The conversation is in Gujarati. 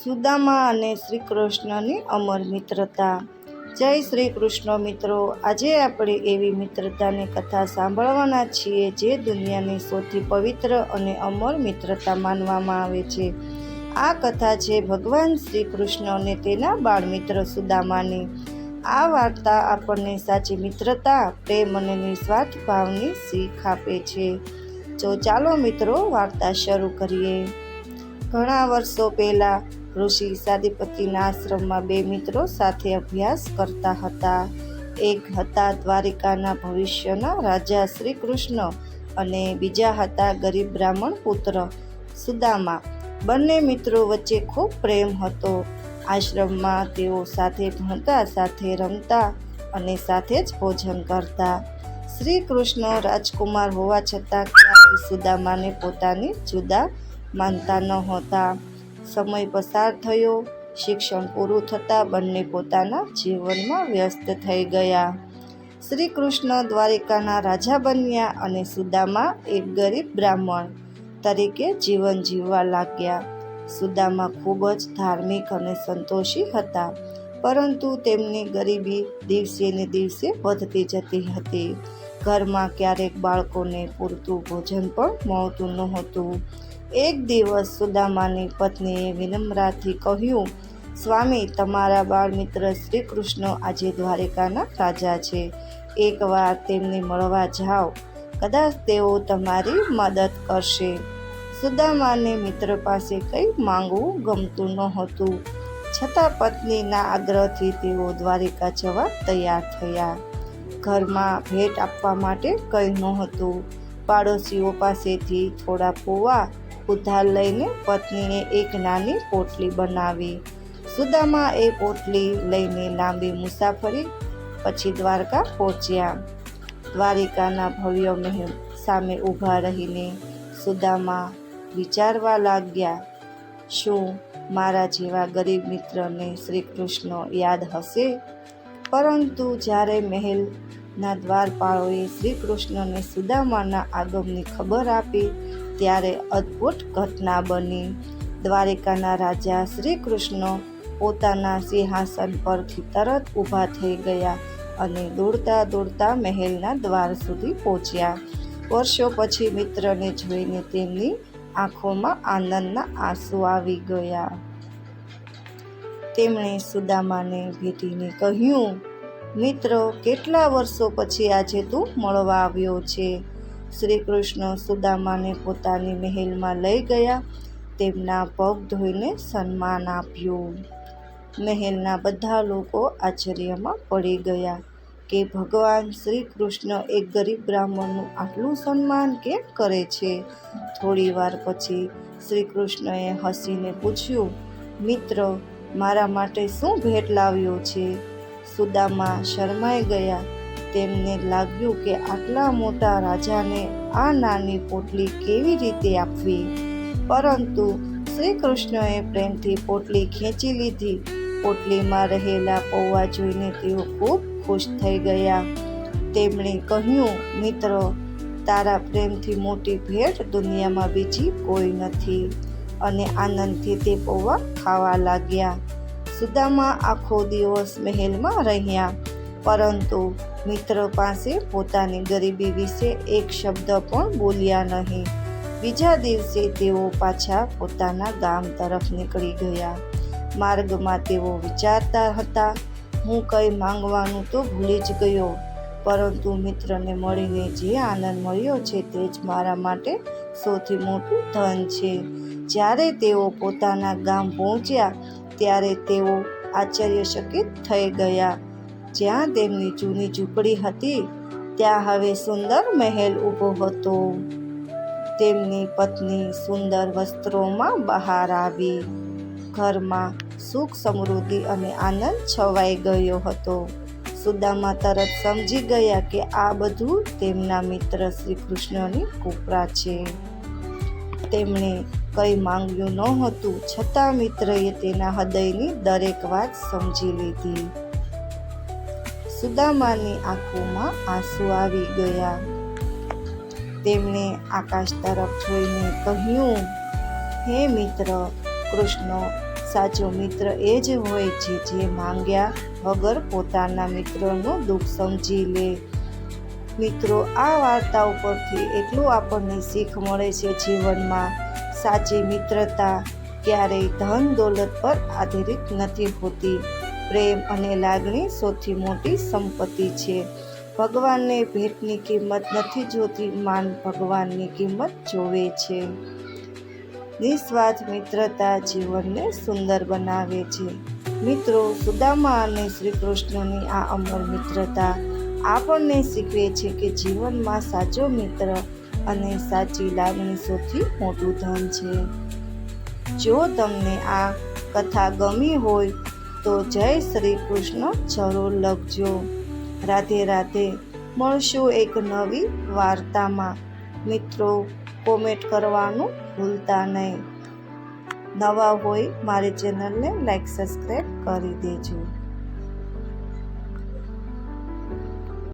સુદામા અને શ્રી કૃષ્ણની અમર મિત્રતા. જય શ્રી કૃષ્ણ મિત્રો, આજે આપણે એવી મિત્રતાની કથા સાંભળવાના છીએ જે દુનિયાની સૌથી પવિત્ર અને અમર મિત્રતા માનવામાં આવે છે. આ કથા છે ભગવાન શ્રી કૃષ્ણ અને તેના બાળમિત્ર સુદામાની. આ વાર્તા આપણને સાચી મિત્રતા, પ્રેમ અને નિસ્વાર્થ ભાવની શીખ આપે છે. તો ચાલો મિત્રો, વાર્તા શરૂ કરીએ. ઘણા વર્ષો પહેલા ઋષિ સાદીપતિના આશ્રમમાં બે મિત્રો સાથે અભ્યાસ કરતા હતા. એક હતા દ્વારિકાના ભવિષ્યના રાજા શ્રી કૃષ્ણ અને બીજા હતા ગરીબ બ્રાહ્મણ પુત્ર સુદામા. બંને મિત્રો વચ્ચે ખૂબ પ્રેમ હતો. આશ્રમમાં તેઓ સાથે ભણતા, સાથે રમતા અને સાથે જ ભોજન કરતા. શ્રી કૃષ્ણ રાજકુમાર હોવા છતાં ક્યારેય સુદામાને પોતાની જુદા માનતા નહોતા. સમય પસાર થયો. શિક્ષણ પૂરું થતાં બંને પોતાના જીવનમાં વ્યસ્ત થઈ ગયા. શ્રી કૃષ્ણ દ્વારિકાના રાજા બન્યા અને સુદામા એક ગરીબ બ્રાહ્મણ તરીકે જીવન જીવવા લાગ્યા. સુદામા ખૂબ જ ધાર્મિક અને સંતોષી હતા, પરંતુ તેમની ગરીબી દિવસે ને દિવસે વધતી જતી હતી. ઘરમાં ક્યારેક બાળકોને પૂરતું ભોજન પણ મળતું નહોતું. એક દિવસ સુદામાની પત્નીએ વિનમ્રતાથી કહ્યું, સ્વામી, તમારા બાળમિત્ર શ્રી કૃષ્ણ આજે દ્વારિકાના રાજા છે. એકવાર તેમને મળવા જાઓ, કદાચ તેઓ તમારી મદદ કરશે. સુદામાને મિત્ર પાસે કંઈ માંગવું ગમતું નહોતું, છતાં પત્નીના આગ્રહથી તેઓ દ્વારિકા જવા તૈયાર થયા. ઘરમાં ભેટ આપવા માટે કંઈ નહોતું. પાડોશીઓ પાસેથી થોડા પૌવા ઉધાર લઈને પત્નીએ એક નાની પોટલી બનાવી. સુદામા એ પોટલી લઈને લાંબી મુસાફરી પછી દ્વારકા પહોંચ્યા. દ્વારિકાના ભવ્ય મહેલ સામે ઊભા રહીને સુદામા વિચારવા લાગ્યા, શું મારા જેવા ગરીબ મિત્રને શ્રી કૃષ્ણ યાદ હશે? પરંતુ જ્યારે મહેલના દ્વારપાળોએ શ્રી કૃષ્ણને સુદામાના આગમનની ખબર આપી, ત્યારે અદ્ભુત ઘટના બની. દ્વારિકાના રાજા શ્રી કૃષ્ણ પોતાના સિંહાસન પરથી તરત ઊભા થઈ ગયા અને દોડતા દોડતા મહેલના દ્વાર સુધી પહોંચ્યા. વર્ષો પછી મિત્રને જોઈને તેમની આંખોમાં આનંદના આંસુ આવી ગયા. તેમણે સુદામાને ભેટીને કહ્યું, મિત્ર, કેટલા વર્ષો પછી આજે તું મળવા આવ્યો છે. શ્રી કૃષ્ણ સુદામાને પોતાની મહેલમાં લઈ ગયા. તેમના પગ ધોઈને સન્માન આપ્યું. મહેલના બધા લોકો આશ્ચર્યમાં પડી ગયા કે ભગવાન શ્રી કૃષ્ણ એક ગરીબ બ્રાહ્મણનું આટલું સન્માન કેમ કરે છે. થોડી વાર પછી શ્રી કૃષ્ણએ હસીને પૂછ્યું, મિત્ર, મારા માટે શું ભેટ લાવ્યો છે? સુદામા શરમાઈ ગયા. તેમને લાગ્યું કે આટલા મોટા રાજાને આ નાની પોટલી કેવી રીતે આપવી, પરંતુ શ્રી કૃષ્ણએ પ્રેમથી પોટલી ખેંચી લીધી. પોટલીમાં રહેલા પૌવા જોઈને તેઓ ખૂબ ખુશ થઈ ગયા. તેમણે કહ્યું, મિત્ર, તારા પ્રેમથી મોટી ભેટ દુનિયામાં બીજી કોઈ નથી. અને આનંદથી તે પૌવા ખાવા લાગ્યા. સુદામા આખો દિવસ મહેલમાં રહ્યા, પરંતુ મિત્ર પાસે પોતાની ગરીબી વિશે એક શબ્દ પણ બોલ્યા નહીં. બીજા દિવસે તેઓ પાછા પોતાના ગામ તરફ નીકળી ગયા. માર્ગમાં તેઓ વિચારતા હતા, હું કંઈ માંગવાનું તો ભૂલી જ ગયો, પરંતુ મિત્રને મળીને જે આનંદ મળ્યો છે તે જ મારા માટે સૌથી મોટું ધન છે. જ્યારે તેઓ પોતાના ગામ પહોંચ્યા ત્યારે તેઓ આશ્ચર્યચકિત થઈ ગયા. જ્યાં તેમની જૂની ઝૂંપડી હતી ત્યાં હવે સુંદર મહેલ ઊભો હતો. તેમની પત્ની સુંદર વસ્ત્રોમાં બહાર આવી. ઘરમાં સુખ, સમૃદ્ધિ અને આનંદ છવાઈ ગયો હતો. સુદામા તરત સમજી ગયા કે આ બધું તેમના મિત્ર શ્રી કૃષ્ણની કૃપા છે. તેમણે કંઈ માંગ્યું નહોતું, છતાં મિત્રએ તેના હૃદયની દરેક વાત સમજી લીધી. સુદામાની આંખોમાં આંસુ આવી ગયા. તેમણે આકાશ તરફ જોઈને કહ્યું, હે મિત્ર, કૃષ્ણ સાચો મિત્ર એ જ હોય છે જે માંગ્યા વગર પોતાના મિત્રનું દુઃખ સમજી લે. મિત્રો, આ વાર્તાઓ પરથી એટલું આપણને શીખ મળે છે જીવનમાં. સાચી મિત્રતા ક્યારેય ધન દોલત પર આધારિત નથી હોતી. પ્રેમ અને લાગણી સૌથી મોટી સંપત્તિ છે. ભગવાનને ભેટની કિંમત નથી જોતી, માન ભગવાનની કિંમત જોવે છે. નિસ્વાર્થ મિત્રતા જીવનને સુંદર બનાવે છે. મિત્રો, સુદામા અને શ્રી કૃષ્ણની આ અમર મિત્રતા આપણને શીખવે છે કે જીવનમાં સાચો મિત્ર અને સાચી લાગણી સૌથી મોટું ધન છે. જો તમને આ કથા ગમી હોય તો જય શ્રી કૃષ્ણ જરૂર લખજો. રાધે રાધે. મળશું એક નવી વાર્તામાં. મિત્રો, કોમેન્ટ કરવાનું ભૂલતા નહીં. નવા હોય મારી ચેનલને લાઈક સબસ્ક્રાઈબ કરી દેજો.